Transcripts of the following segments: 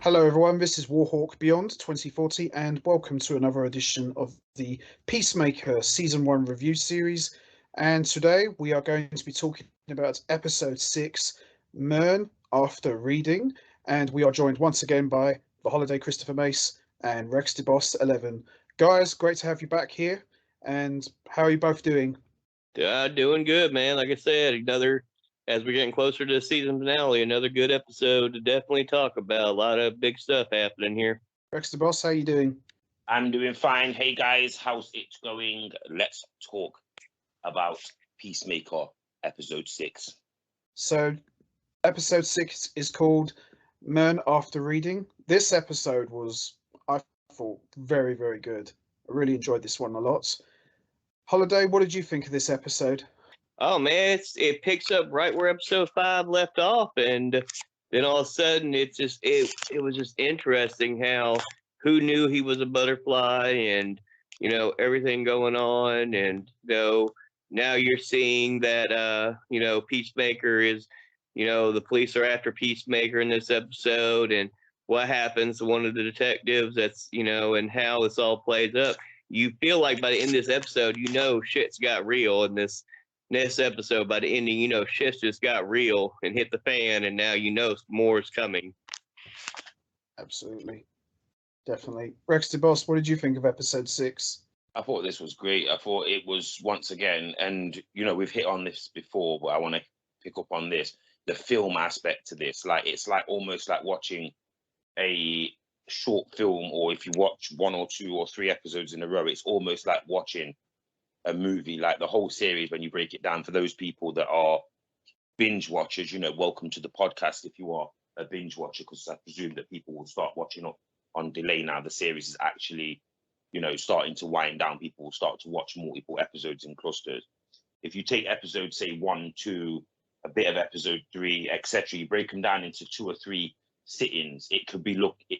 Hello, everyone. This is Warhawk Beyond 2040, and welcome to another edition of the Peacemaker Season 1 review series. And today we are going to be talking about Episode 6, Murn After Reading. And we are joined once again by the Holiday Christopher Mace and Rex DeBoss 11. Guys, great to have you back here. And how are you both doing? Doing good, man. Like I said, as we're getting closer to the season finale, another good episode to definitely talk about. A lot of big stuff happening here. Rex DeBoss, how are you doing? I'm doing fine. Hey guys, how's it going? Let's talk about Peacemaker episode 6. So, episode 6 is called Murn After Reading. This episode was, I thought, very, very good. I really enjoyed this one a lot. Holiday, what did you think of this episode? Oh man, it picks up right where episode 5 left off, and then all of a sudden it was just interesting how who knew he was a butterfly, and everything going on, and now you're seeing that Peacemaker is the police are after Peacemaker in this episode, and what happens to one of the detectives that's and how this all plays up. You feel like by the end of this episode, shit's got real. In this next episode, by the ending, shit's just got real and hit the fan, and now more is coming. Absolutely. Definitely. Rex DeBoss, what did you think of episode 6? I thought this was great. I thought it was, once again, and we've hit on this before, but I want to pick up on this, the film aspect to this. Like, it's like almost like watching a short film, or if you watch 1 or 2 or 3 episodes in a row, it's almost like watching a movie. Like the whole series, when you break it down, for those people that are binge watchers, welcome to the podcast if you are a binge watcher, because I presume that people will start watching up on delay now. The series is actually starting to wind down. People will start to watch multiple episodes in clusters. If you take episode, say 1, 2, a bit of episode 3, etc., you break them down into 2 or 3 sit-ins,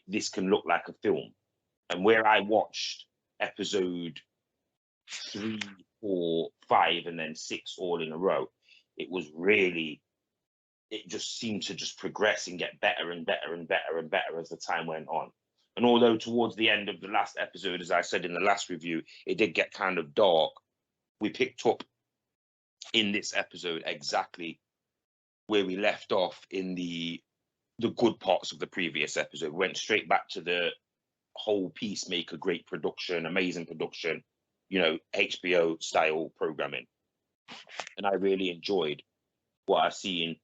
this can look like a film. And where I watched episode 3, 4, 5, and then 6 all in a row, it just seemed to just progress and get better and better and better and better as the time went on. And although towards the end of the last episode, as I said in the last review, it did get kind of dark, we picked up in this episode exactly where we left off in the good parts of the previous episode. We went straight back to the whole Peacemaker, great production, amazing production, HBO style programming. And I really enjoyed what I've seen.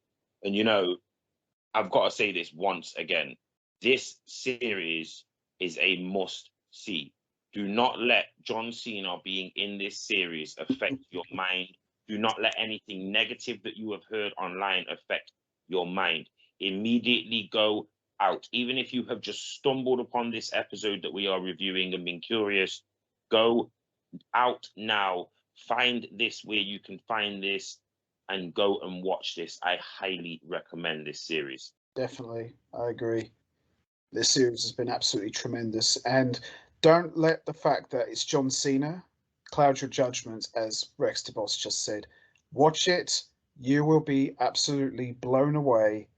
And I've got to say this once again, this series is a must see. Do not let John Cena being in this series affect your mind. Do not let anything negative that you have heard online affect your mind. Immediately go out. Even if you have just stumbled upon this episode that we are reviewing and been curious, go out now. Find this where you can find this and go and watch this. I highly recommend this series. Definitely. I agree. This series has been absolutely tremendous. And don't let the fact that it's John Cena cloud your judgment, as Rex DeBoss just said. Watch it. You will be absolutely blown away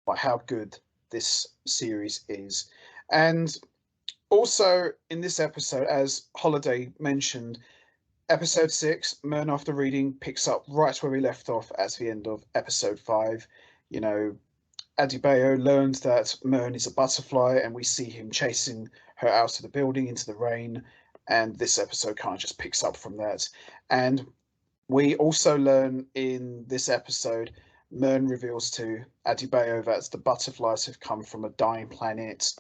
by how good this series is. And also in this episode, as Holiday mentioned, episode 6, Murn After Reading, picks up right where we left off at the end of episode 5. Adebayo learns that Murn is a butterfly, and we see him chasing her out of the building into the rain. And this episode kind of just picks up from that. And we also learn in this episode, Murn reveals to Adebayo that the butterflies have come from a dying planet,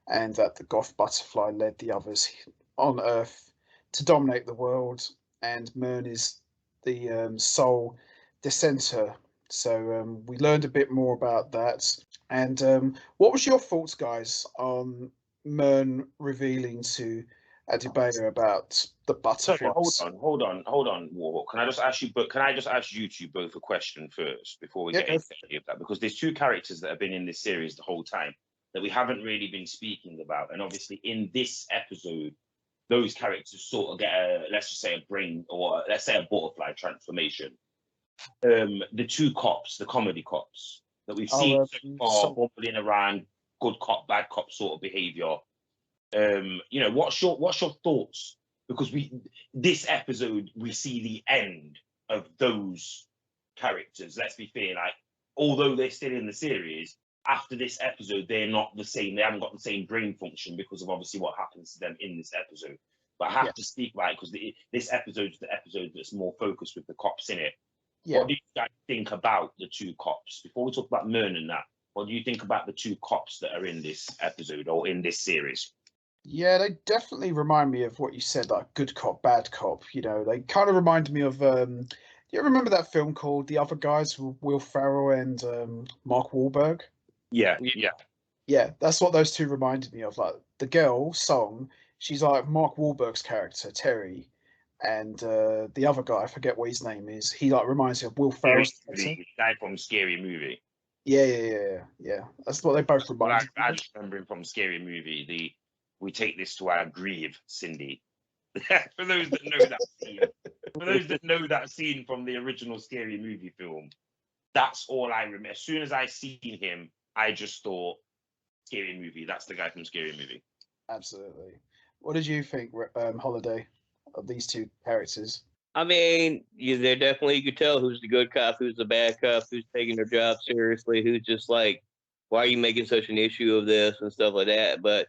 and that the Goth butterfly led the others on Earth to dominate the world. And Murn is the sole dissenter. So we learned a bit more about that. And what was your thoughts, guys, on Murn revealing to Adebayo about the butterflies? Sorry, hold on, Warhawk. Can I just ask you two both a question first before we get into any of that? Because there's 2 characters that have been in this series the whole time that we haven't really been speaking about. And obviously in this episode, those characters sort of get let's just say a brain, or let's say a butterfly transformation. The 2 cops, the comedy cops that we've seen so far bumbling around, good cop, bad cop sort of behavior. You know, what's your thoughts? Because this episode we see the end of those characters. Let's be fair, like although they're still in the series, after this episode they're not the same. They haven't got the same brain function because of obviously what happens to them in this episode. But I have to speak about it because this episode is the episode that's more focused with the cops in it. Yeah. What do you guys think about the two cops? Before we talk about Murn and that, what do you think about the two cops that are in this episode or in this series? Yeah, they definitely remind me of what you said, like good cop, bad cop. You know, they kind of remind me of. You remember that film called The Other Guys with Will Ferrell and Mark Wahlberg? Yeah. Yeah, that's what those two reminded me of. Like the girl, Song, she's like Mark Wahlberg's character, Terry, and the other guy, I forget what his name is. He like reminds me of Will Ferrell's character. The guy from Scary Movie. Yeah. That's what they both remind me. I just remember him from Scary Movie. We take this to our grave, Cindy. For those that know that scene, from the original Scary Movie film, that's all I remember. As soon as I seen him, I just thought Scary Movie. That's the guy from Scary Movie. Absolutely. What did you think, Holiday, of these two characters? I mean, they're definitely, you could tell who's the good cop, who's the bad cop, who's taking their job seriously, who's just like, why are you making such an issue of this and stuff like that. But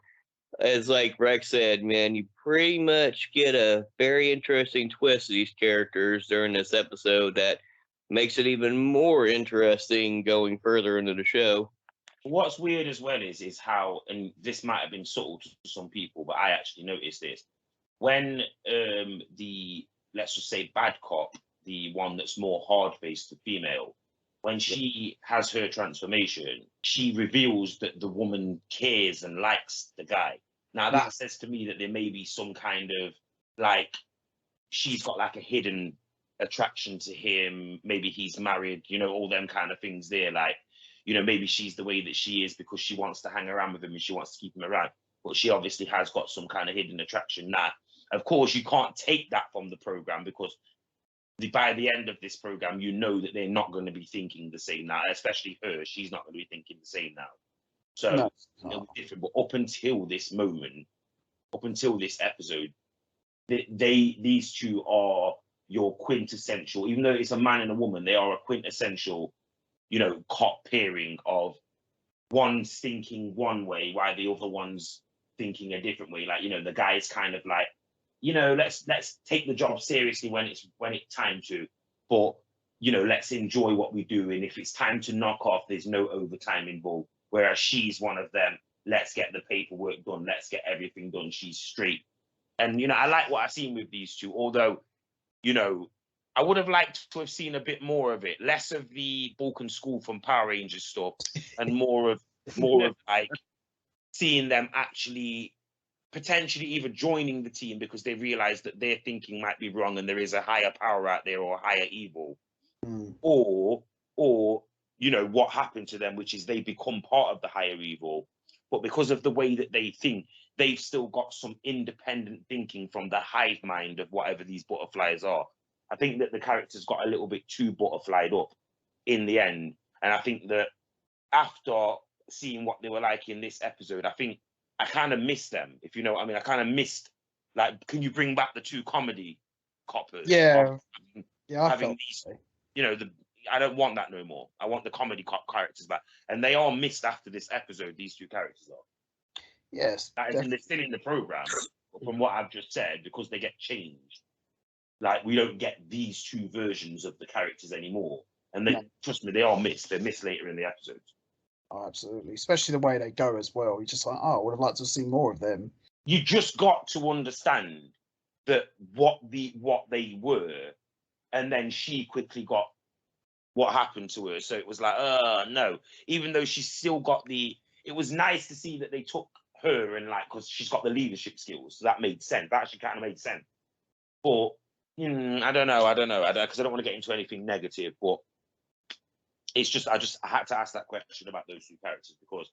as like Rex said, man, you pretty much get a very interesting twist of these characters during this episode that makes it even more interesting going further into the show. What's weird as well is how, and this might have been subtle to some people, but I actually noticed this. When let's just say bad cop, the one that's more hard-faced, the female, when she has her transformation, she reveals that the woman cares and likes the guy. Now that says to me that there may be some kind of like, she's got like a hidden attraction to him. Maybe he's married, you know, all them kind of things there. Like, you know, maybe she's the way that she is because she wants to hang around with him and she wants to keep him around. But she obviously has got some kind of hidden attraction. Now, of course, you can't take that from the program because by the end of this program, you know that they're not going to be thinking the same now, especially her. She's not going to be thinking the same now. So it'll be different. But up until this moment, up until this episode, these two are your quintessential, even though it's a man and a woman, they are a quintessential, you know, cop pairing of one's thinking one way while the other one's thinking a different way. Like, you know, the guy is kind of like, you know, let's take the job seriously when it's time to, but you know, let's enjoy what we do. And if it's time to knock off, there's no overtime involved. Whereas she's one of them, let's get the paperwork done, let's get everything done. She's straight. And you know, I like what I've seen with these two, although, you know, I would have liked to have seen a bit more of it, less of the Balkan School from Power Rangers stuff, and more of like seeing them actually potentially either joining the team because they realize that their thinking might be wrong and there is a higher power out there or a higher evil, or you know what happened to them, which is they become part of the higher evil, but because of the way that they think, they've still got some independent thinking from the hive mind of whatever these butterflies are. I think that the characters got a little bit too butterflied up in the end, and I think that after seeing what they were like in this episode, I think I kind of missed them, if you know what I mean. I kind of missed, like, can you bring back the two comedy coppers? Yeah, having these, you know, I don't want that no more. I want the comedy cop characters back, and they are missed after this episode. These two characters are. Yes, and they're still in the program, but from what I've just said, because they get changed, like we don't get these two versions of the characters anymore. And trust me, they are missed. They're missed later in the episodes. Oh, absolutely, especially the way they go as well. You're just like, oh, I would have liked to see more of them. You just got to understand that what they were, and then she quickly got what happened to her. So it was like, no. Even though she's still got it was nice to see that they took her and like, because she's got the leadership skills, so that made sense. That actually kind of made sense. But I don't know, because I don't want to get into anything negative, but it's just I had to ask that question about those two characters because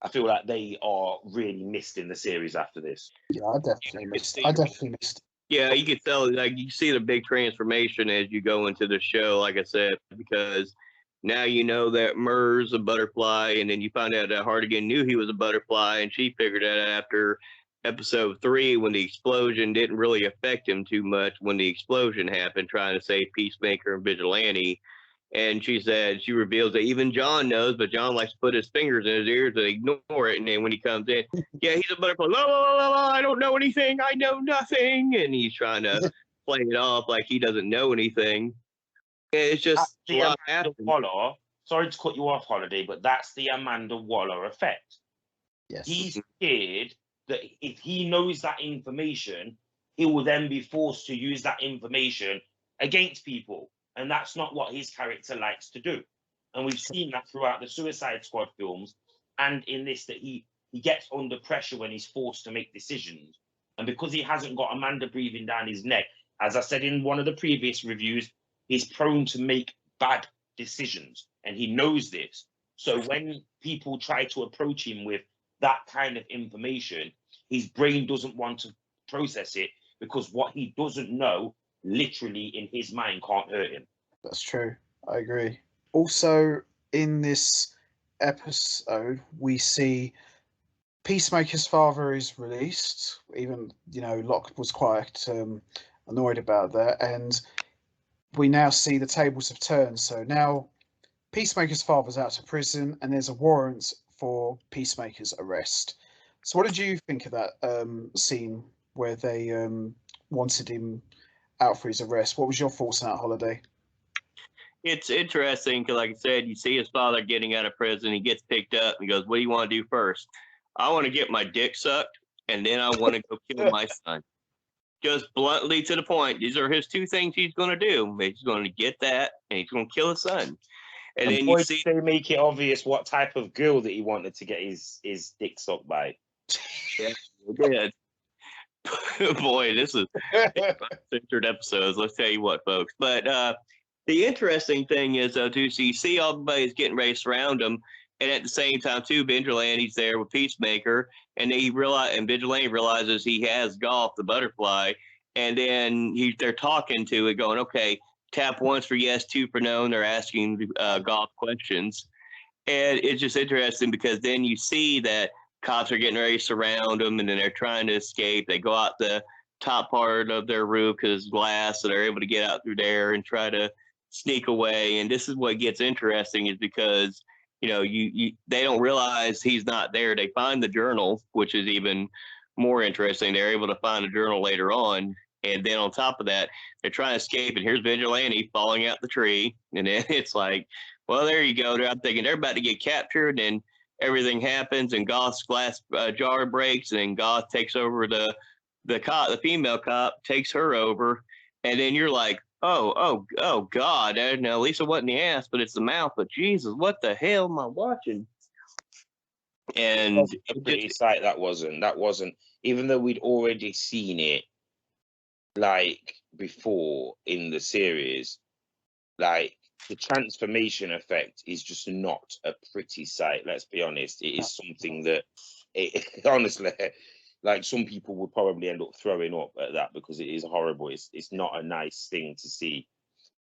I feel like they are really missed in the series after this. Yeah, I definitely missed. Yeah, you could tell, like, you see the big transformation as you go into the show, like I said, because now you know that Murr's a butterfly, and then you find out that Hardigan knew he was a butterfly, and she figured that out after episode 3 when the explosion didn't really affect him too much when the explosion happened, trying to save Peacemaker and Vigilante. And she said, she reveals that even John knows, but John likes to put his fingers in his ears and ignore it. And then when he comes in, yeah, he's a butterfly. La, la, la, la, I don't know anything. I know nothing. And he's trying to play it off like he doesn't know anything. It's just the Amanda Waller. Sorry to cut you off, Holiday, but that's the Amanda Waller effect. Yes. He's scared that if he knows that information, he will then be forced to use that information against people. And that's not what his character likes to do. And we've seen that throughout the Suicide Squad films and in this, that he gets under pressure when he's forced to make decisions. And because he hasn't got Amanda breathing down his neck, as I said in one of the previous reviews, he's prone to make bad decisions. And he knows this. So when people try to approach him with that kind of information, his brain doesn't want to process it because what he doesn't know, literally in his mind, can't hurt him. That's true. I agree. Also, in this episode, we see Peacemaker's father is released. Even, Locke was quite annoyed about that. And we now see the tables have turned. So now Peacemaker's father's out of prison and there's a warrant for Peacemaker's arrest. So what did you think of that scene where they wanted him out for his arrest? What was your thoughts on that, Holiday? It's interesting because, like I said, you see his father getting out of prison. He gets picked up and he goes, what do you want to do first? I want to get my dick sucked, and then I want to go kill my son. Just bluntly to the point. These are his two things he's going to do. He's going to get that, and he's going to kill his son. And then you see they make it obvious what type of girl that he wanted to get his dick sucked by. Yeah, they did. Boy, this is censored episodes. Let's tell you what, folks. But the interesting thing is, too, so you see everybody's getting ready to surround him, and at the same time, too, Vigilante's there with Peacemaker, and Vigilante realizes he has Golf, the butterfly, and then they're talking to it, going, okay, tap once for yes, two for no, and they're asking Golf questions. And it's just interesting because then you see that cops are getting ready to surround them, and then they're trying to escape. They go out the top part of their roof because it's glass, so they're able to get out through there and try to sneak away. And this is what gets interesting, is because they don't realize he's not there. They find the journal, which is even more interesting. They're able to find a journal later on, and then on top of that, they're trying to escape. And here's Vigilante falling out the tree, and then it's like, well, there you go. I'm thinking they're about to get captured, and everything happens, and Goth's glass jar breaks, and then Goth takes over the female cop, takes her over, and then you're like, oh God, now at least it wasn't the ass, but it's the mouth. But Jesus, what the hell am I watching? And a pretty sight that wasn't, even though we'd already seen it like before in the series, like the transformation effect is just not a pretty sight. Let's be honest. It is something that honestly, like, some people would probably end up throwing up at that because it is horrible. It's not a nice thing to see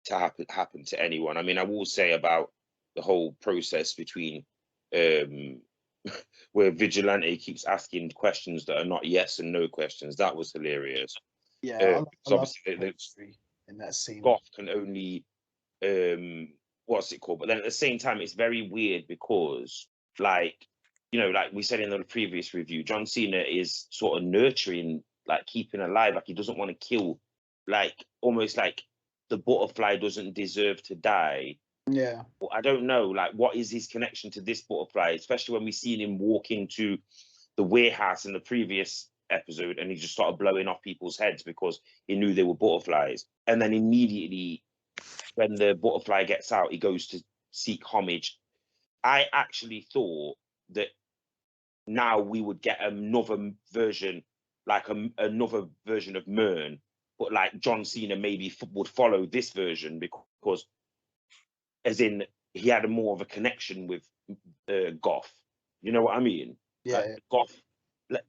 to happen to anyone. I mean, I will say about the whole process between where Vigilante keeps asking questions that are not yes and no questions. That was hilarious. Yeah, obviously in that scene, Goth can only what's it called? But then at the same time, it's very weird because, like, like we said in the previous review, John Cena is sort of nurturing, like, keeping alive. Like, he doesn't want to kill, like, almost like the butterfly doesn't deserve to die. Yeah. But I don't know, like, what is his connection to this butterfly, especially when we seen him walk into the warehouse in the previous episode and he just started blowing off people's heads because he knew they were butterflies. And then immediately when the butterfly gets out, he goes to seek homage. I actually thought that now we would get another version, like another version of Murn, but like John Cena maybe would follow this version because, as in, he had more of a connection with Goth. You know what I mean? Yeah. Like, Goth,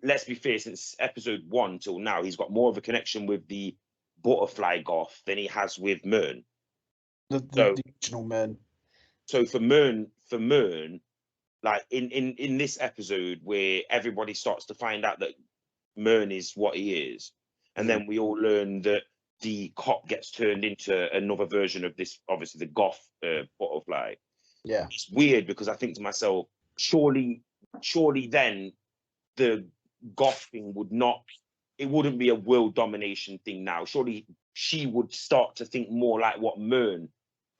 let's be fair, since episode 1 till now, he's got more of a connection with the butterfly Goth than he has with Murn. The original Murn. So for Murn, like in this episode where everybody starts to find out that Murn is what he is, and then we all learn that the cop gets turned into another version of this, obviously the goth butterfly. Yeah. It's weird because I think to myself, surely then the goth thing wouldn't be a world domination thing now. Surely she would start to think more like what Murn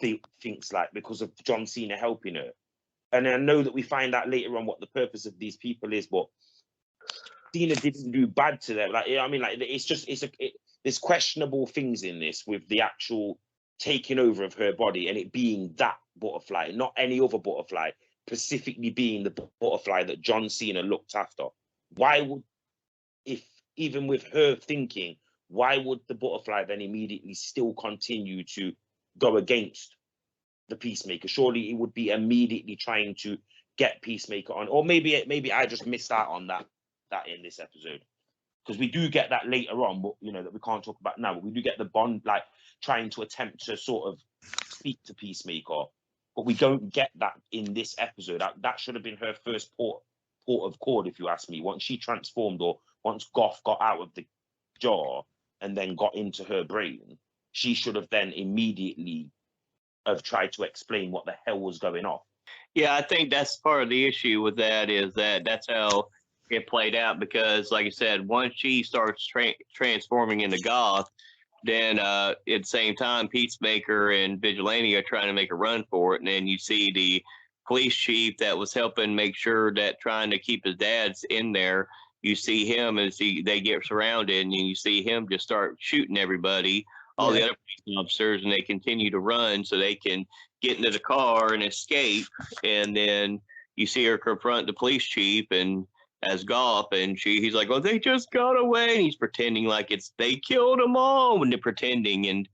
thinks like, because of John Cena helping her. And I know that we find out later on what the purpose of these people is, but Cena didn't do bad to them. Like, you know what I mean? Like, there's questionable things in this with the actual taking over of her body and it being that butterfly, not any other butterfly, specifically being the butterfly that John Cena looked after. Why would, even with her thinking, why would the butterfly then immediately still continue to go against the Peacemaker? Surely it would be immediately trying to get Peacemaker on, or maybe I just missed out on that in this episode, because we do get that later on, but you know, that we can't talk about now. But we do get the Bond like trying to attempt to sort of speak to Peacemaker, but we don't get that in this episode. That should have been her first port of call, if you ask me. Once she transformed, or once Goth got out of the jar and then got into her brain, she should have then immediately have tried to explain what the hell was going on. Yeah, I think that's part of the issue with that, is that that's how it played out, because like I said, once she starts transforming into Goth, then at the same time Peacemaker and Vigilante are trying to make a run for it, and then you see the police chief that was helping make sure that, trying to keep his dad's in there, you see him as they get surrounded, and you see him just start shooting everybody, all the other police officers, and they continue to run so they can get into the car and escape. And then you see her confront the police chief and as Goth, and he's like, "Oh, they just got away," and he's pretending like they killed them all, and they're pretending, and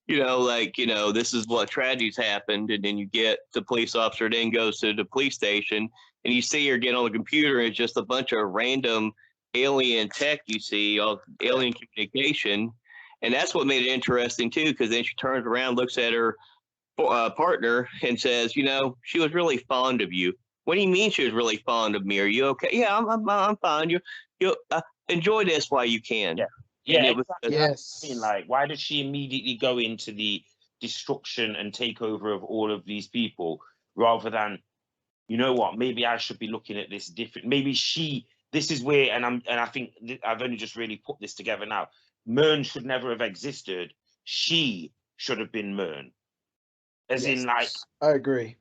this is what tragedies happened. And then you get the police officer then goes to the police station, and you see her get on the computer, and it's just a bunch of random alien tech. You see all alien communication, and that's what made it interesting too, because then she turns around, looks at her partner, and says, "She was really fond of you." What do you mean she was really fond of me? Are you okay? Yeah, I'm fine. You enjoy this while you can. Yeah, exactly. Yes. I mean, like, why did she immediately go into the destruction and takeover of all of these people, rather than, you know what, maybe I should be looking at this different. Maybe this is where, and I think I've only just really put this together now. Murn should never have existed. She should have been Murn. As in, like, I agree.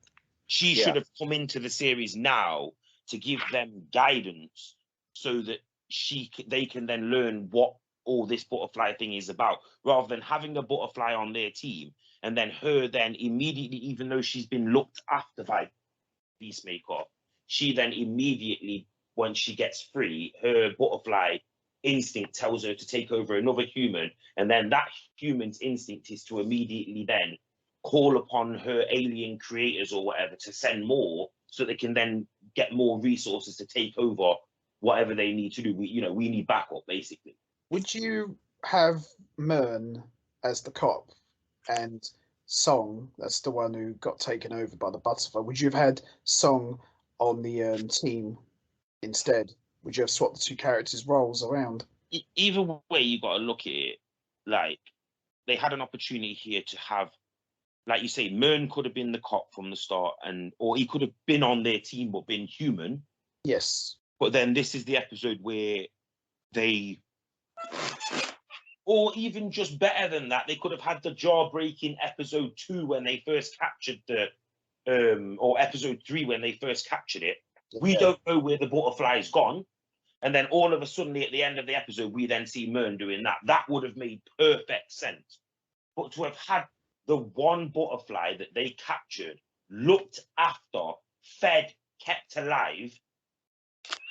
She should have come into the series now to give them guidance, so that they can then learn what all this butterfly thing is about, rather than having a butterfly on their team and then her then immediately, even though she's been looked after by Peacemaker, she then immediately, when she gets free, her butterfly instinct tells her to take over another human, and then that human's instinct is to immediately then call upon her alien creators or whatever to send more, so they can then get more resources to take over whatever they need to do. We need backup, basically. Would you have Murn as the cop and Song, that's the one who got taken over by the butterfly? Would you have had Song on the team instead? Would you have swapped the two characters' roles around? Either way, you got to look at it. Like, they had an opportunity here to have, like you say, Murn could have been the cop from the start, or he could have been on their team but been human. Yes. But then this is the episode where or even just better than that, they could have had the jaw-breaking episode 2 when they first captured or episode 3 when they first captured it. Yeah. We don't know where the butterfly's gone. And then all of a sudden, at the end of the episode, we then see Murn doing that. That would have made perfect sense. But to have had the one butterfly that they captured, looked after, fed, kept alive,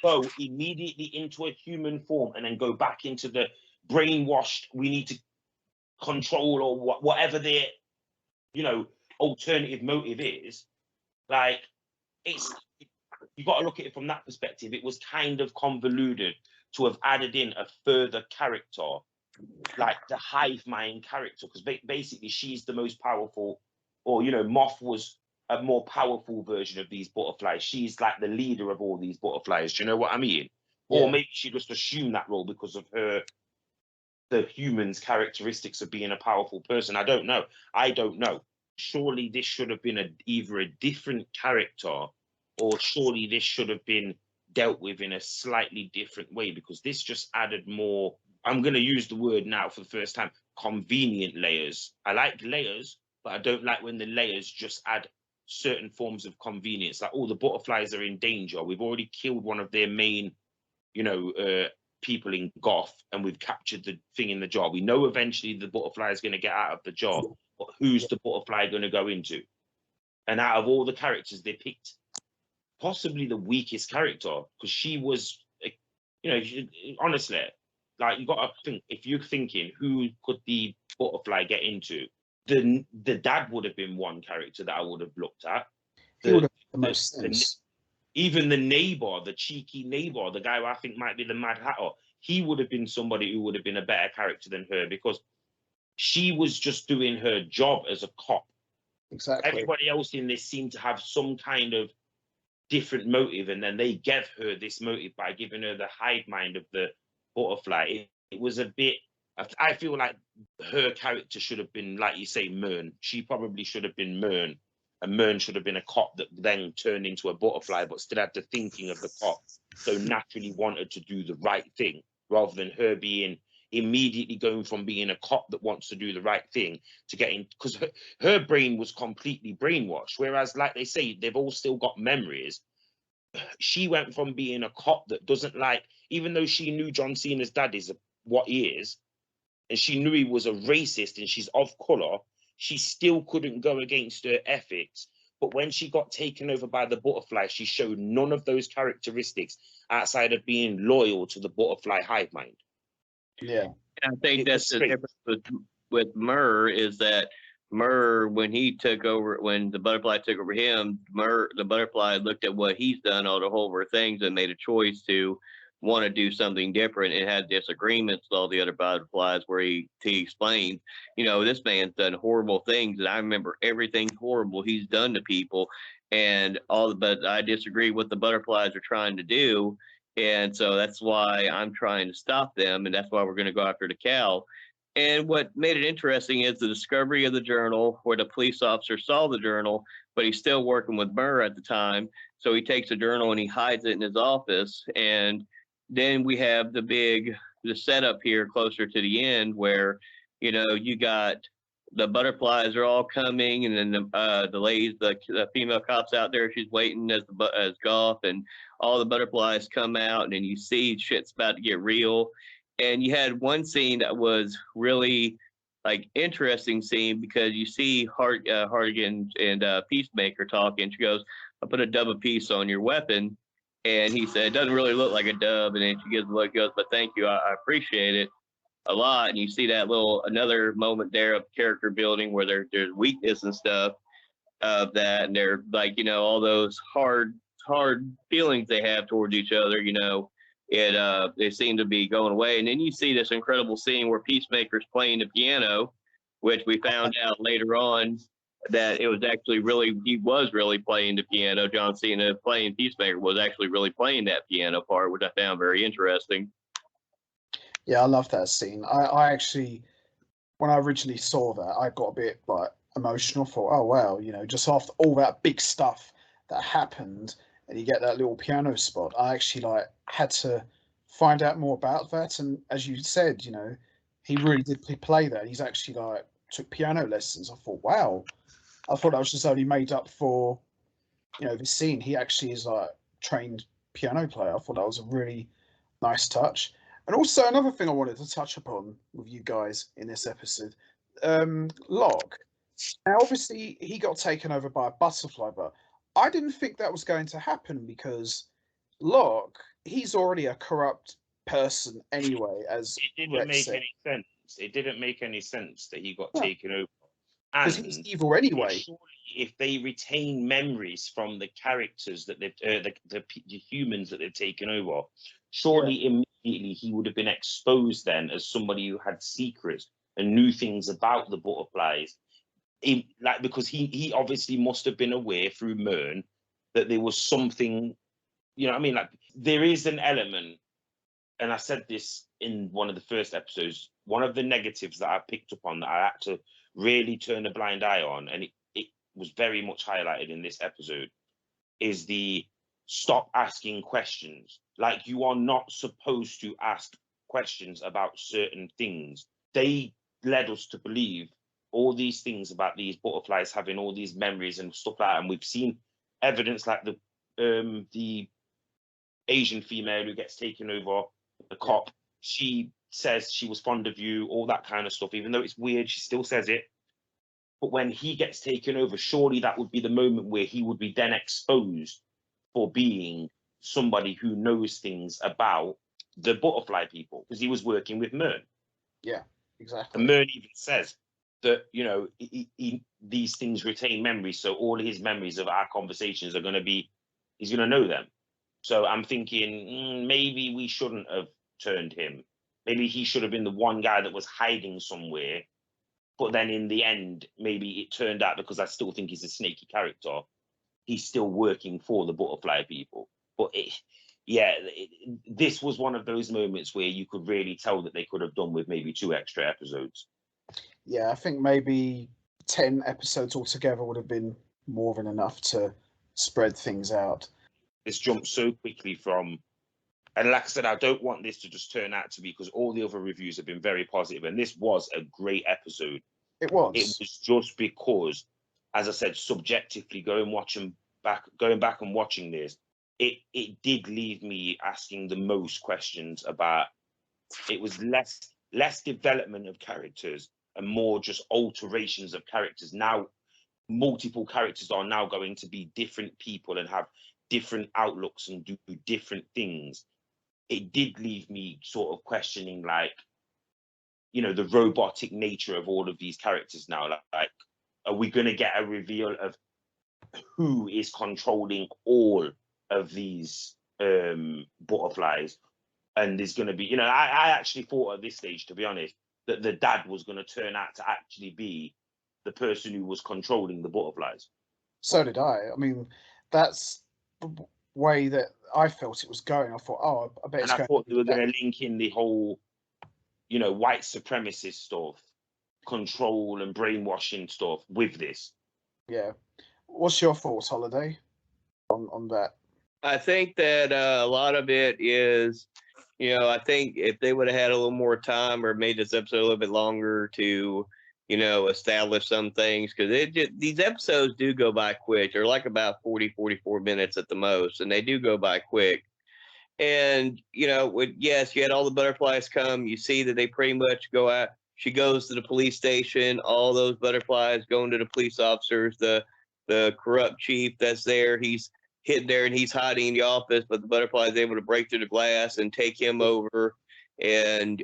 go immediately into a human form and then go back into the brainwashed, we need to control, or whatever their, alternative motive is, like, you got to look at it from that perspective. It was kind of convoluted to have added in a further character, like the hive mind character, because basically she's the most powerful, or Moth was a more powerful version of these butterflies. She's like the leader of all these butterflies. Do you know what I mean? Yeah. Or maybe she just assumed that role because of the human's characteristics of being a powerful person. I don't know. Surely this should have been either a different character, or surely this should have been dealt with in a slightly different way, because this just added more, I'm going to use the word now for the first time, convenient layers. I like layers, but I don't like when the layers just add certain forms of convenience. Like, oh, the butterflies are in danger. We've already killed one of their main, people in Goth, and we've captured the thing in the jar. We know eventually the butterfly is going to get out of the jar, but who's the butterfly going to go into? And out of all the characters they picked, possibly the weakest character, because she was, honestly, like, you got to think, if you're thinking who could the butterfly get into, the dad would have been one character that I would have looked at. He would have the most sense. Even the neighbor, the cheeky neighbor, the guy who I think might be the Mad Hatter, he would have been somebody who would have been a better character than her, because she was just doing her job as a cop. Exactly. Everybody else in this seemed to have some kind of different motive, and then they gave her this motive by giving her the hive mind of the butterfly. It was a bit, I feel like her character should have been, like you say, Murn. She probably should have been Murn. And Murn should have been a cop that then turned into a butterfly, but still had the thinking of the cop. So naturally wanted to do the right thing, rather than her being immediately going from being a cop that wants to do the right thing to getting, because her brain was completely brainwashed. Whereas, like they say, they've all still got memories. She went from being a cop that doesn't like, even though she knew John Cena's dad is what he is, and she knew he was a racist and she's of color, she still couldn't go against her ethics. But when she got taken over by the butterfly, she showed none of those characteristics outside of being loyal to the butterfly hive mind. Yeah. And I think that's the difference with Murr, is that Murr, when he took over, when the butterfly took over him, the butterfly looked at what he's done, all the horrible things, and made a choice to want to do something different, and had disagreements with all the other butterflies where he explained, this man's done horrible things, and I remember everything horrible he's done to people, and but I disagree with what the butterflies are trying to do, and so that's why I'm trying to stop them, and that's why we're going to go after the cow. And what made it interesting is the discovery of the journal, where the police officer saw the journal, but he's still working with Murr at the time. So he takes the journal and he hides it in his office. And then we have the setup here closer to the end, where, you got the butterflies are all coming, and then the ladies, the female cops out there, she's waiting as Goff, and all the butterflies come out, and then you see shit's about to get real. And you had one scene that was really interesting scene, because you see Hartigan and Peacemaker talking. She goes, "I put a dub of peace on your weapon," and he said, "It doesn't really look like a dub." And then she gives a look, goes, "But thank you, I appreciate it a lot." And you see that another moment there of character building, where there's weakness and stuff of that, and they're all those hard feelings they have towards each other, they seem to be going away. And then you see this incredible scene where Peacemaker's playing the piano, which we found out later on that it was actually he was really playing the piano. John Cena playing Peacemaker was actually really playing that piano part, which I found very interesting. Yeah, I love that scene. I actually, when I originally saw that, I got a bit emotional. Thought, oh wow, just after all that big stuff that happened, and you get that little piano spot, I actually had to find out more about that. And as you said, he really did play that. He's actually took piano lessons. I thought, wow. I thought that was just only made up for, this scene. He actually is trained piano player. I thought that was a really nice touch. And also another thing I wanted to touch upon with you guys in this episode, Locke. Now, obviously, he got taken over by a butterfly, but I didn't think that was going to happen, because Locke, he's already a corrupt person anyway, as it didn't make any sense. It didn't make any sense that he got taken over. Because he's evil anyway. Surely, if they retain memories from the characters that the humans that they've taken over, surely immediately he would have been exposed then as somebody who had secrets and knew things about the butterflies. because he obviously must have been aware through Murn that there was something, you know what I mean? Like, there is an element, and I said this in one of the first episodes, one of the negatives that I picked up on that I had to really turn a blind eye on, and it was very much highlighted in this episode, is the stop asking questions. Like, you are not supposed to ask questions about certain things. They led us to believe all these things about these butterflies having all these memories and stuff like that, and we've seen evidence like the Asian female who gets taken over, the cop, she says she was fond of you, all that kind of stuff. Even though it's weird, she still says it. But when he gets taken over, surely that would be the moment where he would be then exposed for being somebody who knows things about the butterfly people, because he was working with Murn. Yeah, exactly. And Murn even says that, you know, these things retain memories, so all his memories of our conversations are going to be, he's going to know them. So I'm thinking maybe we shouldn't have turned him. Maybe he should have been the one guy that was hiding somewhere. But then in the end, maybe it turned out, because I still think he's a snaky character, he's still working for the butterfly people. But this was one of those moments where you could really tell that they could have done with maybe 2 extra episodes. Yeah, I think maybe 10 episodes altogether would have been more than enough to spread things out. This jumped so quickly from, and like I said, I don't want this to just turn out to be, because all the other reviews have been very positive, and this was a great episode. It was. It was just because, as I said, subjectively going back and watching this, it did leave me asking the most questions about. It was less development of characters and more just alterations of characters. Now, multiple characters are now going to be different people and have different outlooks and do different things. It did leave me sort of questioning, like, you know, the robotic nature of all of these characters now. Like, are we going to get a reveal of who is controlling all of these butterflies? And there's going to be, you know, I actually thought at this stage, to be honest, that the dad was going to turn out to actually be the person who was controlling the butterflies. So did I. I mean, that's the way that I felt it was going. I thought, oh, I bet it's And I going thought to they be were that. going to link in the whole, you know, white supremacist stuff, control and brainwashing stuff with this. Yeah. What's your thoughts, Holiday, on that? I think that a lot of it is, you know, I think if they would have had a little more time or made this episode a little bit longer to, you know, establish some things, because these episodes do go by quick. They're like about 44 minutes at the most, and they do go by quick. And, you know, yes, you had all the butterflies come. You see that they pretty much go out. She goes to the police station. All those butterflies going to the police officers. The corrupt chief that's there, he's hidden there and he's hiding in the office, but the butterfly is able to break through the glass and take him over. And,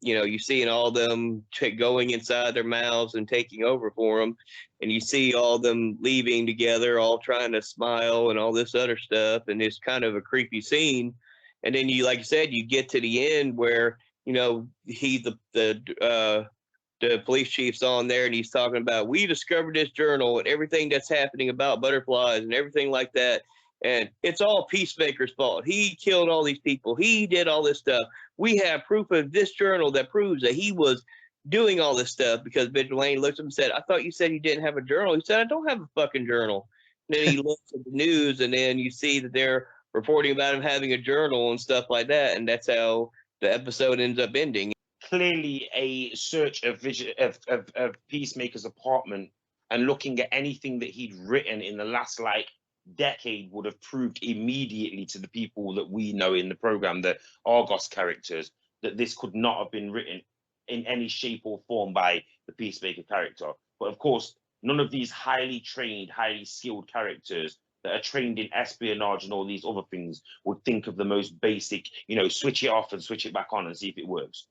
you know, you see all them going inside their mouths and taking over for them. And you see all them leaving together, all trying to smile and all this other stuff. And it's kind of a creepy scene. And then you, like you said, you get to the end where, you know, the police chief's on there and he's talking about, we discovered this journal and everything that's happening about butterflies and everything like that. And it's all Peacemaker's fault. He killed all these people. He did all this stuff. We have proof of this journal that proves that he was doing all this stuff, because Vigilante looked at him and said, I thought you said you didn't have a journal. He said, I don't have a fucking journal. And then he looks at the news and then you see that they're reporting about him having a journal and stuff like that. And that's how the episode ends up ending. Clearly a search of Peacemaker's apartment and looking at anything that he'd written in the last like decade would have proved immediately to the people that we know in the program, the Argos characters, that this could not have been written in any shape or form by the Peacemaker character. But of course, none of these highly trained, highly skilled characters that are trained in espionage and all these other things would think of the most basic, you know, switch it off and switch it back on and see if it works.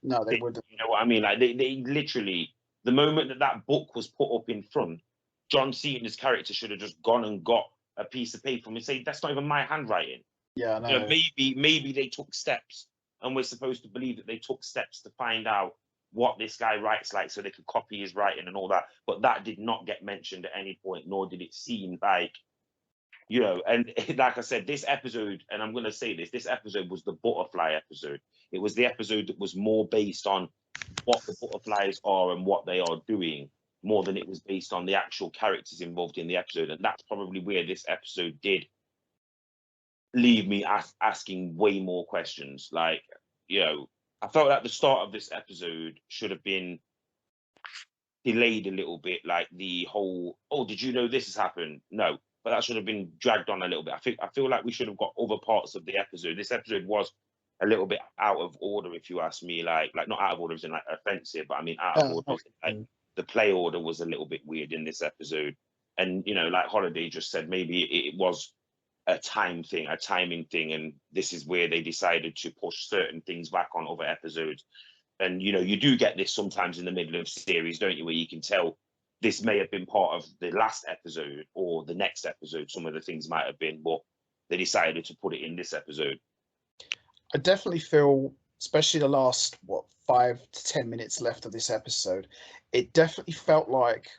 No, they wouldn't. You know what I mean? Like they literally, the moment that book was put up in front, John Cena's character should have just gone and got a piece of paper and say, that's not even my handwriting. Yeah, no. You know, maybe they took steps, and we're supposed to believe that they took steps to find out what this guy writes like so they could copy his writing and all that. But that did not get mentioned at any point, nor did it seem like, you know, and like I said, this episode, and I'm going to say this episode was the butterfly episode. It was the episode that was more based on what the butterflies are and what they are doing, more than it was based on the actual characters involved in the episode. And that's probably where this episode did leave me asking way more questions. Like, you know, I felt like the start of this episode should have been delayed a little bit, like the whole, oh, did you know this has happened? No, but that should have been dragged on a little bit. I feel like we should have got other parts of the episode. This episode was a little bit out of order, if you ask me. Like not out of order as in like offensive, but I mean out of order. Like the play order was a little bit weird in this episode. And you know, like Holiday just said, maybe it was a timing thing, and this is where they decided to push certain things back on other episodes. And you know, you do get this sometimes in the middle of series, don't you, where you can tell this may have been part of the last episode or the next episode. Some of the things might have been, but they decided to put it in this episode. I definitely feel, especially the last 5 to 10 minutes left of this episode, it definitely felt like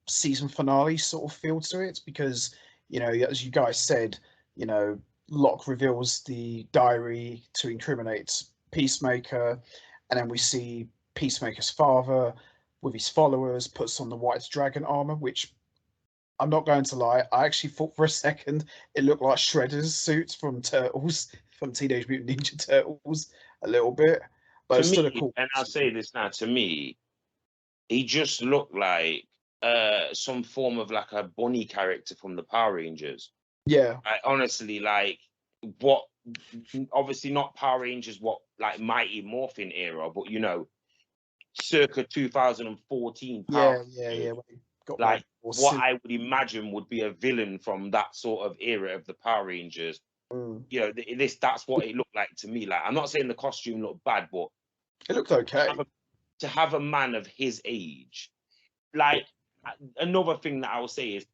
season finale sort of feel to it, because, you know, as you guys said, you know, Locke reveals the diary to incriminate Peacemaker, and then we see Peacemaker's father with his followers puts on the white dragon armor, which, I'm not going to lie, I actually thought for a second it looked like Shredder's suits from Turtles, from Teenage Mutant Ninja Turtles, a little bit. But it's still a cool. And I'll say this now, to me, he just looked like some form of like a bunny character from the Power Rangers. Yeah. I honestly, like, what, obviously not Power Rangers, what, like Mighty Morphin era, but you know, circa 2014 Power Yeah. Like what I would imagine would be a villain from that sort of era of the Power Rangers. You know, that's what it looked like to me. Like, I'm not saying the costume looked bad, but it looked okay. To have a man of his age, like, another thing that I will say is,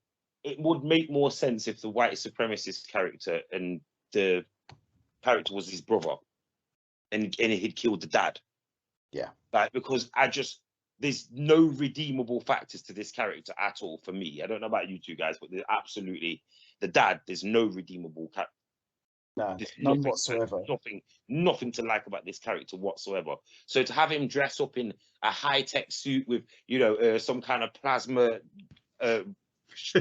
it would make more sense if the white supremacist character and the character was his brother, and he'd killed the dad. Yeah. Like, because there's no redeemable factors to this character at all for me. I don't know about you two guys, but there's absolutely the dad. There's no redeemable character. No, none whatsoever. Nothing to like about this character whatsoever. So to have him dress up in a high-tech suit with, you know, some kind of plasma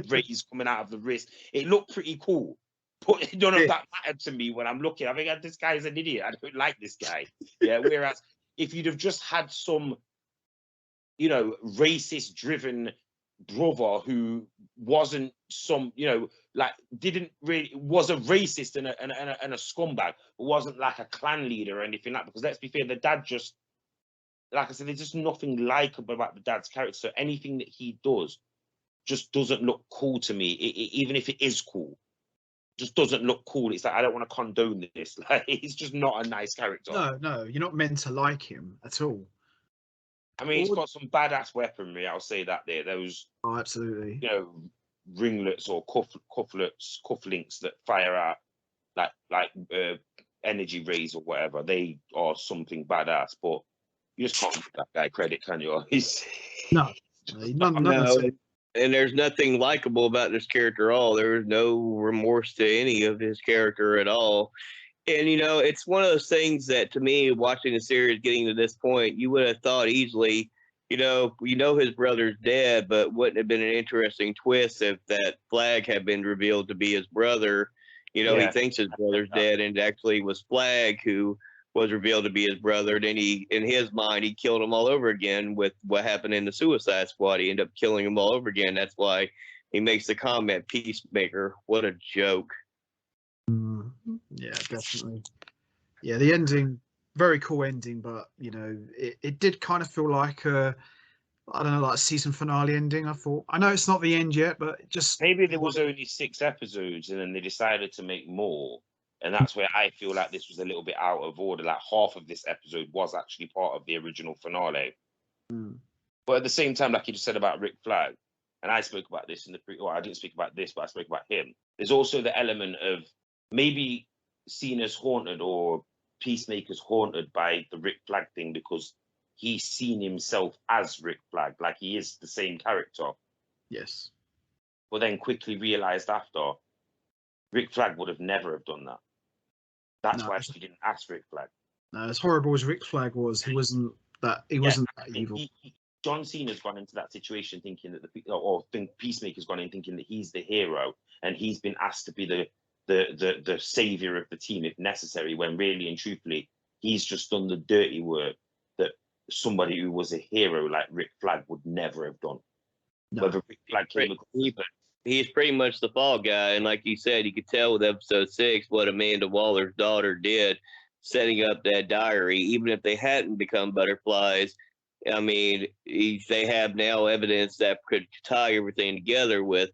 rays coming out of the wrist, it looked pretty cool. But none of that mattered to me when I'm looking. I think this guy's an idiot. I don't like this guy. Yeah. Whereas if you'd have just had some, you know, racist-driven brother who wasn't some, you know, like was a racist and a scumbag, but wasn't like a clan leader or anything like that. Because let's be fair, the dad just, like I said, there's just nothing likable about the dad's character. So anything that he does just doesn't look cool to me. Even if it is cool, just doesn't look cool. It's like, I don't want to condone this. Like, he's just not a nice character. No, you're not meant to like him at all. I mean, he's got some badass weaponry. I'll say that there. Those, oh, absolutely, you know, ringlets or cufflinks that fire out like energy rays or whatever. They are something badass. But you just can't give that guy credit, can you? He's no. And there's nothing likable about this character at all. There was no remorse to any of his character at all. And, you know, it's one of those things that, to me, watching the series getting to this point, you would have thought easily, you know his brother's dead, but wouldn't have been an interesting twist if that Flag had been revealed to be his brother. You know, He thinks his brother's dead, and it actually was Flag who was revealed to be his brother. Then in his mind, he killed him all over again with what happened in the Suicide Squad. He ended up killing him all over again. That's why he makes the comment, Peacemaker. What a joke. Yeah, definitely. Yeah, the ending, very cool ending, but, you know, it did kind of feel like I don't know, like a season finale ending. I thought, I know it's not the end yet, but just maybe there was only 6 episodes and then they decided to make more. And that's where I feel like this was a little bit out of order. Like, half of this episode was actually part of the original finale. But at the same time, like you just said about Rick Flag, and I spoke about this I didn't speak about this, but I spoke about him. There's also the element of maybe seen as haunted, or Peacemaker's haunted by the Rick Flag thing, because he's seen himself as Rick Flag, like he is the same character. Yes. But then quickly realized after, Rick Flag would have never have done that. That's No, why she didn't ask Rick Flag. No, as horrible as Rick Flag was, he wasn't that evil. John Cena's gone into that situation thinking that or Peacemaker's gone in thinking that he's the hero and he's been asked to be the savior of the team if necessary, when really and truthfully he's just done the dirty work that somebody who was a hero like Rick Flag would never have done. No. Whether Rick Flag came across he's pretty much the fall guy, and like you said, you could tell with episode 6 what Amanda Waller's daughter did, setting up that diary. Even if they hadn't become butterflies, I mean, they have now evidence that could tie everything together with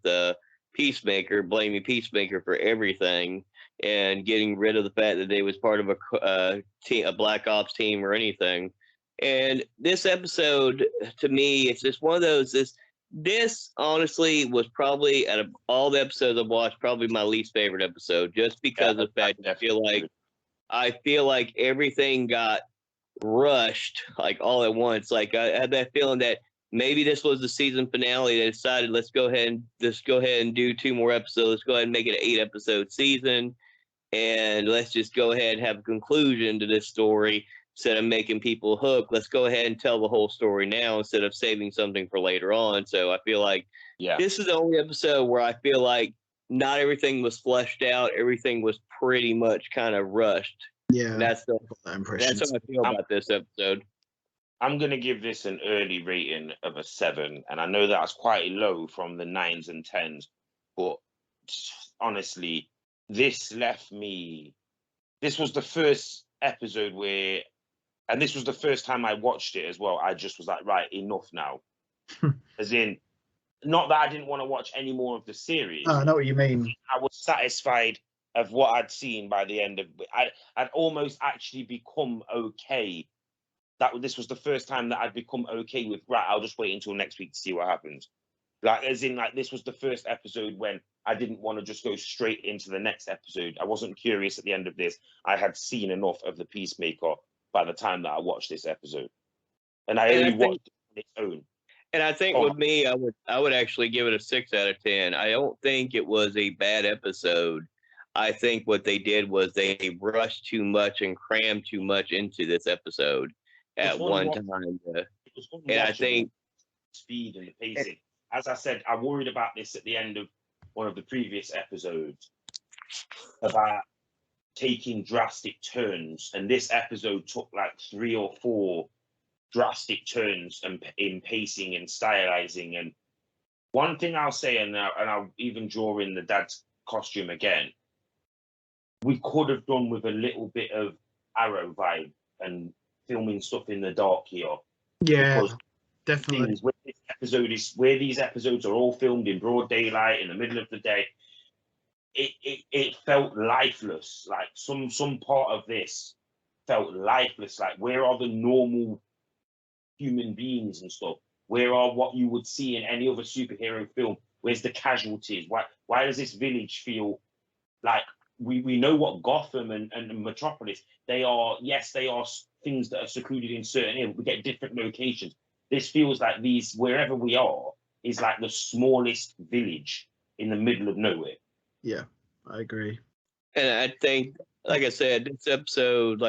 Peacemaker, blaming Peacemaker for everything, and getting rid of the fact that they was part of a Black Ops team or anything. And this episode, to me, it's just one of those. This honestly was probably, out of all the episodes I've watched, probably my least favorite episode, just because of the fact that I feel like everything got rushed like all at once. Like I had that feeling that maybe this was the season finale. They decided let's go ahead and do 2 more episodes. Let's go ahead and make it an 8-episode season, and let's just go ahead and have a conclusion to this story instead of making people hooked. Let's go ahead and tell the whole story now instead of saving something for later on. So I feel like this is the only episode where I feel like not everything was fleshed out. Everything was pretty much kind of rushed. Yeah, and that's how I feel about this episode. I'm going to give this an early rating of a 7, and I know that's quite low from the 9s and 10s, but honestly, this left me. This was the first episode where, and this was the first time I watched it as well, I just was like, right, enough now. As in, not that I didn't want to watch any more of the series. I know what you mean. I was satisfied of what I'd seen by the end of it. I'd almost actually become okay. This was the first time that I'd become okay with, right, I'll just wait until next week to see what happens. Like, as in, like, this was the first episode when I didn't want to just go straight into the next episode. I wasn't curious at the end of this. I had seen enough of the Peacemaker by the time that I watched this episode. And I only watched it on its own. And I think with me, I would actually give it a 6 out of 10. I don't think it was a bad episode. I think what they did was they rushed too much and crammed too much into this episode at one time. And I think speed and the pacing. As I said, I worried about this at the end of one of the previous episodes about taking drastic turns, and this episode took like 3 or 4 drastic turns in pacing and stylizing. And one thing I'll say, and I'll even draw in the dad's costume again, we could have done with a little bit of Arrow vibe and filming stuff in the dark here. Yeah, definitely. Where these episodes are all filmed in broad daylight in the middle of the day, it felt lifeless. Like some part of this felt lifeless. Like, where are the normal human beings and stuff? Where are what you would see in any other superhero film? Where's the casualties? Why does this village feel like we know what Gotham and Metropolis, they are things that are secluded in certain areas. We get different locations. This feels like wherever we are is like the smallest village in the middle of nowhere. Yeah, I agree. And I think, like I said, this episode,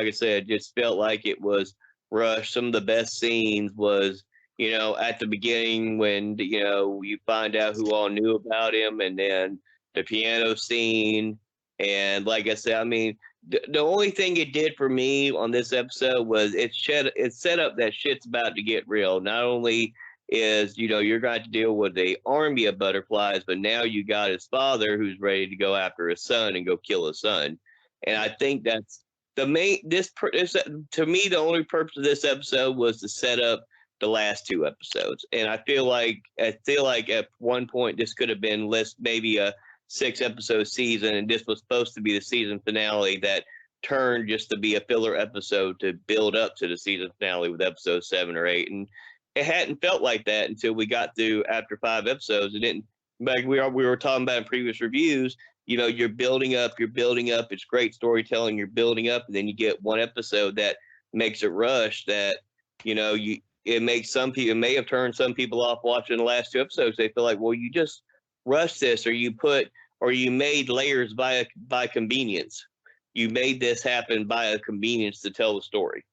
just felt like it was rushed. Some of the best scenes was, at the beginning when, you find out who all knew about him, and then the piano scene. And like I said, I mean, the only thing it did for me on this episode was it set up that shit's about to get real. Not only is, you're going to deal with an army of butterflies, but now you got his father who's ready to go after his son and go kill his son. And I think that's to me, the only purpose of this episode was to set up the last 2 episodes. And I feel like at one point this could have been maybe a 6-episode season, and this was supposed to be the season finale that turned just to be a filler episode to build up to the season finale with episode 7 or 8. And it hadn't felt like that until we got through after 5 episodes. It didn't, like we were talking about in previous reviews, you're building up, it's great storytelling, you're building up, and then you get one episode that makes it rush that You know, it makes some people, it may have turned some people off watching the last 2 episodes. They feel like, well, you just rushed this, or you made layers by convenience. You made this happen by a convenience to tell the story.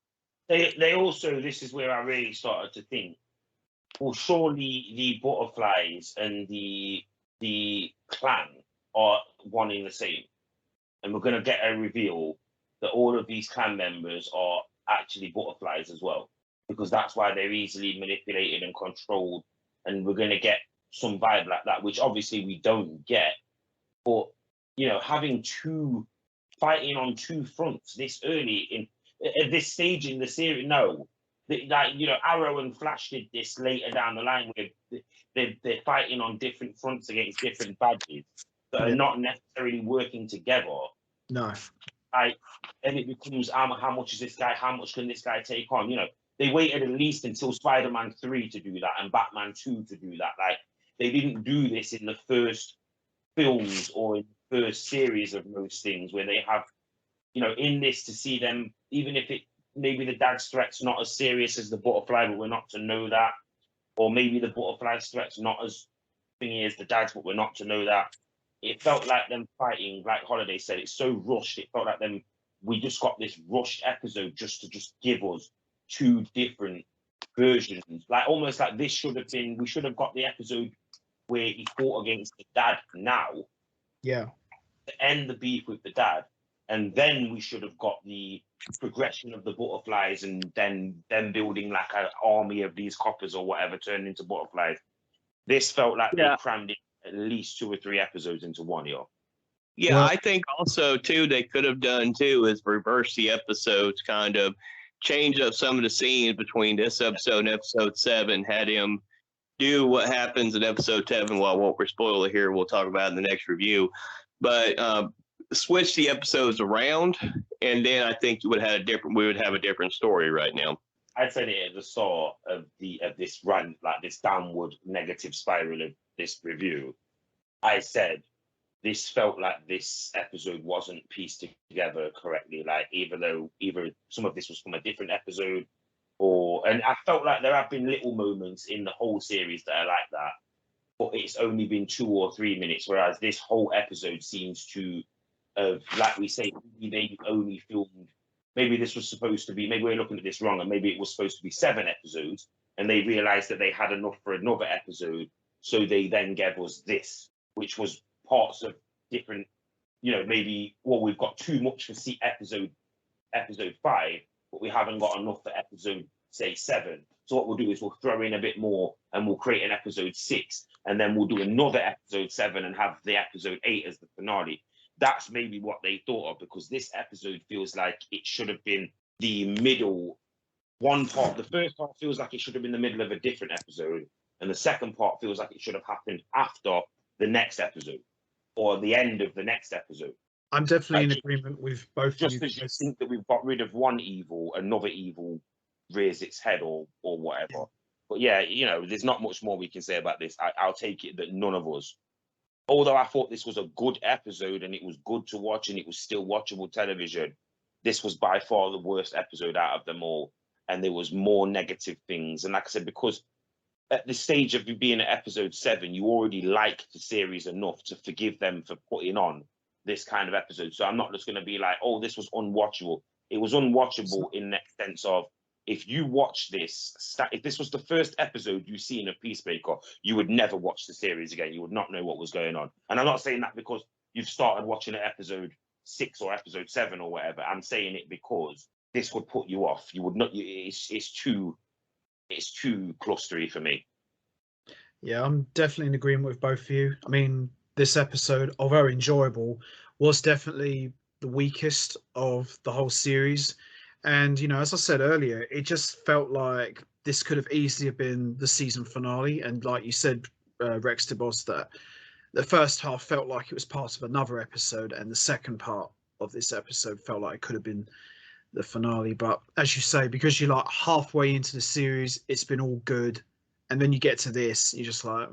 They also, this is where I really started to think, well, surely the butterflies and the clan are one in the same. And we're going to get a reveal that all of these clan members are actually butterflies as well, because that's why they're easily manipulated and controlled. And we're going to get some vibe like that, which obviously we don't get. But, you know, having fighting on 2 fronts this early in at this stage in the series, no. Like, you know, Arrow and Flash did this later down the line where they're fighting on different fronts against different badges that are not necessarily working together. No. And it becomes how much is this guy? How much can this guy take on? You know, they waited at least until Spider-Man 3 to do that and Batman 2 to do that. Like, they didn't do this in the first films or in the first series of most things, where they have, you know, in this, to see them, even if it maybe the dad's threat's not as serious as the butterfly, but we're not to know that, or maybe the butterfly's threat's not as thingy as the dad's, but we're not to know that. It felt like them fighting, like Holiday said, it's so rushed. It felt like we just got this rushed episode just to give us 2 different versions. Like, almost like this should have been, we should have got the episode where he fought against the dad now. Yeah. To end the beef with the dad. And then we should have got the progression of the butterflies, and then them building like an army of these coppers or whatever turned into butterflies. This felt like they crammed in at least 2 or 3 episodes into one year. Yeah, Well, I think also, too, they could have done, too, is reverse the episodes, kind of change up some of the scenes between this episode and episode 7, had him do what happens in episode 7. Well, I won't spoil it here. We'll talk about it in the next review. But switch the episodes around, and then I think we would have a different story right now. I said it at the start of this run, like this downward negative spiral of this review. I said this felt like this episode wasn't pieced together correctly. Like, either some of this was from a different episode, and I felt like there have been little moments in the whole series that are like that, but it's only been 2 or 3 minutes, whereas this whole episode seems to have, like we say, they only filmed, maybe this was supposed to be, maybe we're looking at this wrong, and maybe it was supposed to be 7 episodes, and they realized that they had enough for another episode, so they then gave us this, which was parts of different, you know, maybe, well, we've got too much for episode 5, but we haven't got enough for episode, say, 7. So what we'll do is we'll throw in a bit more, and we'll create an episode 6, and then we'll do another episode 7 and have the episode 8 as the finale. That's maybe what they thought of, because this episode feels like it should have been the middle one part. The first part feels like it should have been the middle of a different episode, and the second part feels like it should have happened after the next episode or the end of the next episode. I'm definitely in agreement with both of you. Just as you think that we've got rid of one evil, another evil rears its head or whatever. Yeah. But yeah, you know, there's not much more we can say about this. I'll take it that none of us, although I thought this was a good episode and it was good to watch and it was still watchable television, this was by far the worst episode out of them all. And there was more negative things. And like I said, because at the stage of you being at episode 7, you already like the series enough to forgive them for putting on this kind of episode. So I'm not just going to be like, oh, this was unwatchable. It was unwatchable in the sense of, if you watch this, if this was the first episode you've seen of Peacemaker, you would never watch the series again. You would not know what was going on. And I'm not saying that because you've started watching at episode 6 or episode 7 or whatever. I'm saying it because this would put you off. You would not. It's too clustery for me. Yeah, I'm definitely in agreement with both of you. I mean, this episode, although enjoyable, was definitely the weakest of the whole series. And, you know, as I said earlier, it just felt like this could have easily been the season finale. And like you said, Rex DeBoss, that the first half felt like it was part of another episode, and the second part of this episode felt like it could have been the finale. But as you say, because you're like halfway into the series, it's been all good. And then you get to this, you're just like,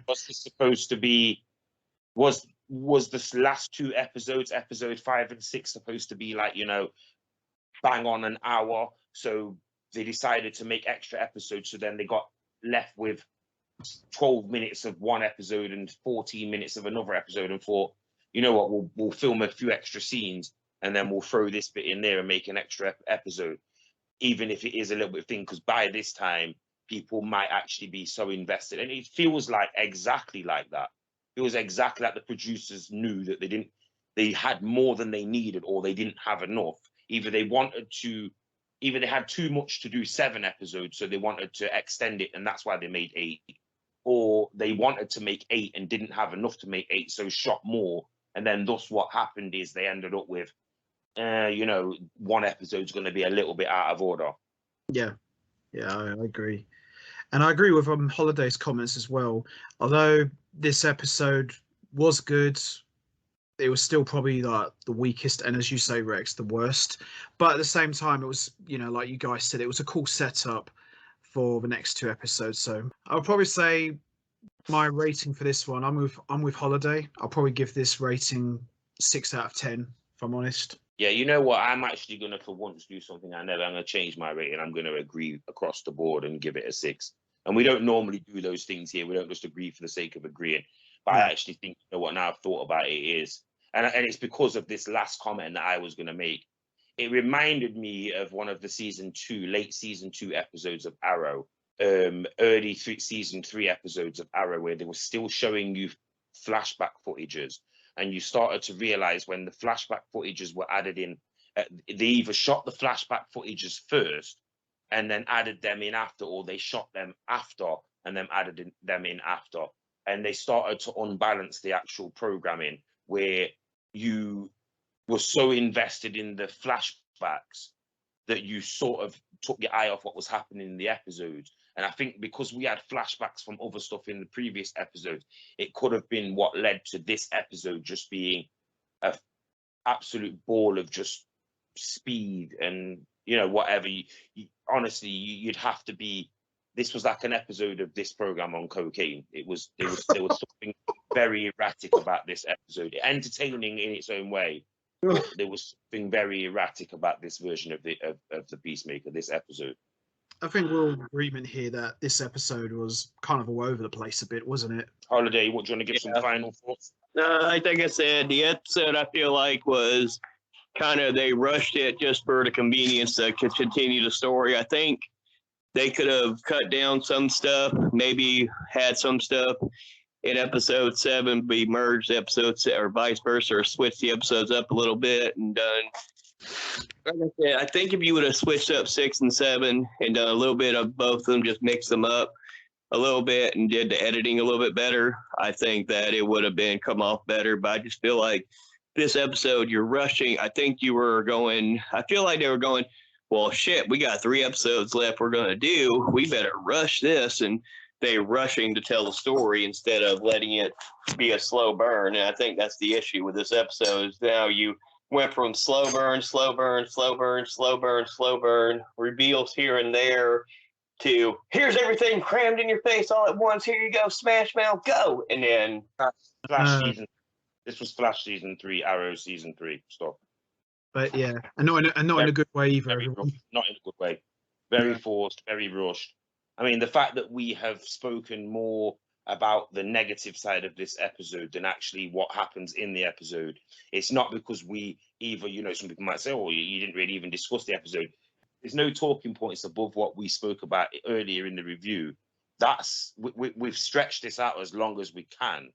What's this supposed to be? Was this last 2 episodes, episode 5 and 6, supposed to be like, you know, bang on an hour? So they decided to make extra episodes, so then they got left with 12 minutes of one episode and 14 minutes of another episode, and thought, you know what, we'll film a few extra scenes and then we'll throw this bit in there and make an extra episode, even if it is a little bit thing, because by this time people might actually be so invested. And it feels like exactly like that. It was exactly like the producers knew that they had more than they needed, or they didn't have enough. Either they had too much to do 7 episodes, so they wanted to extend it, and that's why they made 8. Or they wanted to make 8 and didn't have enough to make 8, so shot more. And then thus what happened is they ended up with, one episode's going to be a little bit out of order. Yeah, I agree. And I agree with Holiday's comments as well. Although this episode was good, it was still probably like the weakest, and as you say, Rex, the worst. But at the same time, it was, like you guys said, it was a cool setup for the next 2 episodes. So I'll probably say my rating for this one, I'm with Holiday. I'll probably give this rating 6 out of 10, if I'm honest. Yeah, you know what? I'm actually going to, for once, do something I never. I'm going to change my rating. I'm going to agree across the board and give it a 6. And we don't normally do those things here. We don't just agree for the sake of agreeing. But I actually think, what, now I've thought about it is, and it's because of this last comment that I was going to make. It reminded me of one of the late season 2 episodes of Arrow, early season 3 episodes of Arrow, where they were still showing you flashback footages. And you started to realize when the flashback footages were added in, they either shot the flashback footages first and then added them in after, or they shot them after and then added them in after. And they started to unbalance the actual programming, where you were so invested in the flashbacks that you sort of took your eye off what was happening in the episodes. And I think because we had flashbacks from other stuff in the previous episode, it could have been what led to this episode just being an absolute ball of just speed and, whatever. Honestly, you'd have to be. This was like an episode of this program on cocaine. There was something very erratic about this episode. Entertaining in its own way, but there was something very erratic about this version of the Peacemaker, this episode. I think we're all in agreement here that this episode was kind of all over the place a bit, wasn't it? Holiday, what do you want to give some final thoughts? I think I said the episode, I feel like, was kind of, they rushed it just for the convenience to continue the story. I think they could have cut down some stuff, maybe had some stuff in episode 7 be merged episodes, or vice versa, or switch the episodes up a little bit and done. Like I said, I think if you would have switched up 6 and 7 and done a little bit of both of them, just mix them up a little bit and did the editing a little bit better, I think that it would have come off better. But I just feel like this episode, you're rushing. I think I feel like they were going, well, shit, we got 3 episodes left we're going to do. We better rush this. And they're rushing to tell the story instead of letting it be a slow burn. And I think that's the issue with this episode, is now you went from slow burn, reveals here and there, to here's everything crammed in your face all at once. Here you go, smash mouth, go. And then Flash season. This was Flash season 3, Arrow season 3 stuff. But yeah, and not in a good way either. Not in a good way. Very forced, very rushed. I mean, the fact that we have spoken more about the negative side of this episode than actually what happens in the episode. It's not because we either, some people might say, oh, you didn't really even discuss the episode. There's no talking points above what we spoke about earlier in the review. We've stretched this out as long as we can.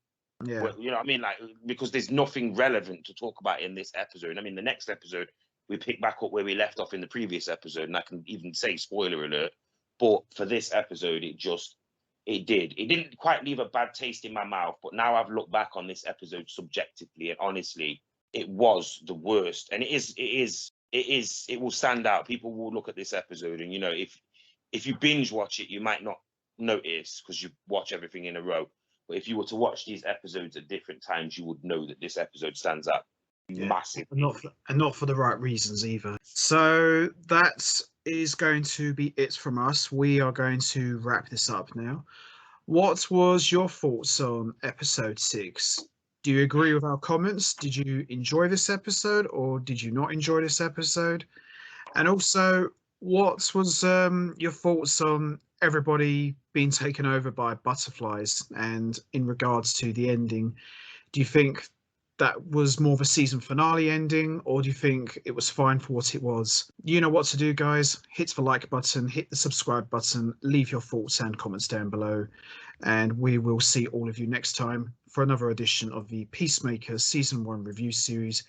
Yeah. You know what I mean? Like, because there's nothing relevant to talk about in this episode. I mean, the next episode, we pick back up where we left off in the previous episode, and I can even say spoiler alert. But for this episode, it didn't quite leave a bad taste in my mouth. But now I've looked back on this episode subjectively, and honestly, it was the worst. And it will stand out. People will look at this episode, and if you binge watch it, you might not notice because you watch everything in a row. But if you were to watch these episodes at different times, you would know that this episode stands out massive. And not for the right reasons either. So that is going to be it from us. We are going to wrap this up now. What was your thoughts on episode 6? Do you agree with our comments? Did you enjoy this episode, or did you not enjoy this episode? And also, What was your thoughts on everybody being taken over by butterflies? And in regards to the ending, do you think that was more of a season finale ending, or do you think it was fine for what it was? You know what to do, guys. Hit the like button, hit the subscribe button, leave your thoughts and comments down below, and we will see all of you next time for another edition of the Peacemaker Season 1 review series,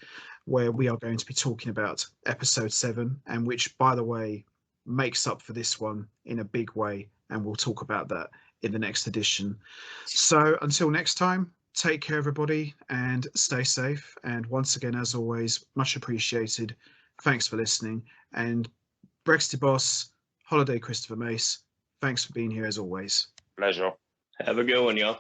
where we are going to be talking about episode 7, and which, by the way, makes up for this one in a big way, and we'll talk about that in the next edition. So until next time, take care, everybody, and stay safe. And once again, as always, much appreciated. Thanks for listening. And Brexty Boss, Holiday Christopher Mace, thanks for being here as always. Pleasure. Have a good one, y'all.